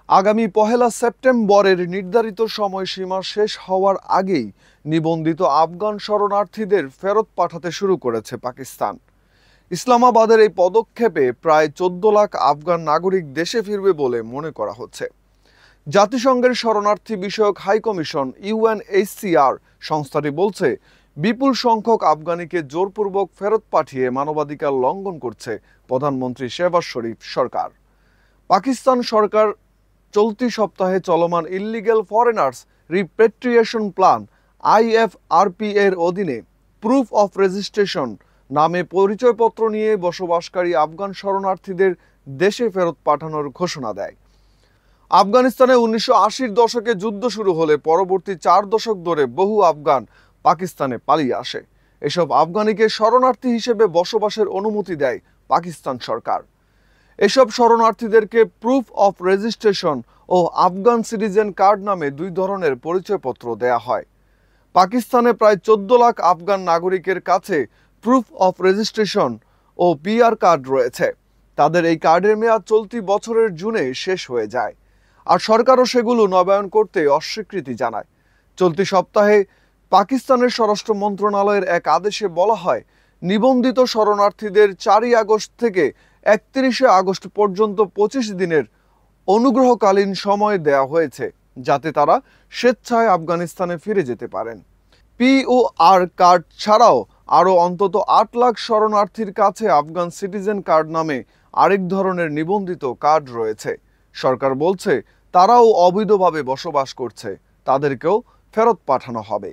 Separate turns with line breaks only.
আগামী ১ সেপ্টেম্বরের নির্ধারিত সময়সীমা শেষ হওয়ার আগেই নিবন্ধিত আফগান শরণার্থীদের ফেরত পাঠাতে শুরু করেছে পাকিস্তান। ইসলামাবাদের এই পদক্ষেপে প্রায় ১৪ লাখ আফগান নাগরিক দেশে ফিরবে বলে মনে করা হচ্ছে। জাতিসংঘের শরণার্থী বিষয়ক হাই কমিশন ইউএনএইচসিআর সংস্থাটি বলছে, বিপুল সংখ্যক আফগানিকে জোরপূর্বক ফেরত পাঠিয়ে মানবাধিকার লঙ্ঘন করছে প্রধানমন্ত্রী শেহবাজ শরীফ সরকার। পাকিস্তান সরকার চলতি সপ্তাহে চলমান ইল্লিগ্যাল ফরেনার্স রিপেট্রিয়েশন প্ল্যান আইএফআরপি এর অধীনে প্রুফ অফ রেজিস্ট্রেশন নামে পরিচয়পত্র নিয়ে বসবাসকারী আফগান শরণার্থীদের দেশে ফেরত পাঠানোর ঘোষণা দেয়। আফগানিস্তানে ১৯৮০-র দশকে যুদ্ধ শুরু হলে পরবর্তী ৪ দশক ধরে বহু আফগান পাকিস্তানে পালিয়ে আসে। এসব আফগানিকে শরণার্থী হিসেবে বসবাসের অনুমতি দেয় পাকিস্তান সরকার। এসব শরণার্থীদেরকে প্রুফ অফ রেজিস্ট্রেশন ও আফগান সিটিজেন কার্ড নামে ২ ধরনের পরিচয়পত্র দেয়া হয়। পাকিস্তানে প্রায় ১৪ লাখ আফগান নাগরিকের কাছে প্রুফ অফ রেজিস্ট্রেশন ও পিআর কার্ড রয়েছে। তাদের এই কার্ডের মেয়াদ চলতি বছরের জুনে শেষ হয়ে যায়, আর সরকারও সেগুলো নবায়ন করতে অস্বীকৃতি জানায়। চলতি সপ্তাহে পাকিস্তানের স্বরাষ্ট্র মন্ত্রণালয়ের এক আদেশে বলা হয়, নিবন্ধিত শরণার্থীদের ৪ আগস্ট থেকে ৩১ আগস্ট পর্যন্ত ২৫ দিনের অনুগ্রহকালীন সময় দেওয়া হয়েছে, যাতে তারা স্বেচ্ছায় আফগানিস্তানে ফিরে যেতে পারেন। পিওআর কার্ড ছাড়াও আরও অন্তত ৮ লাখ শরণার্থীর কাছে আফগান সিটিজেন কার্ড নামে আরেক ধরনের নিবন্ধিত কার্ড রয়েছে। সরকার বলছে, তারাও অবৈধভাবে বসবাস করছে, তাদেরকেও ফেরত পাঠানো হবে।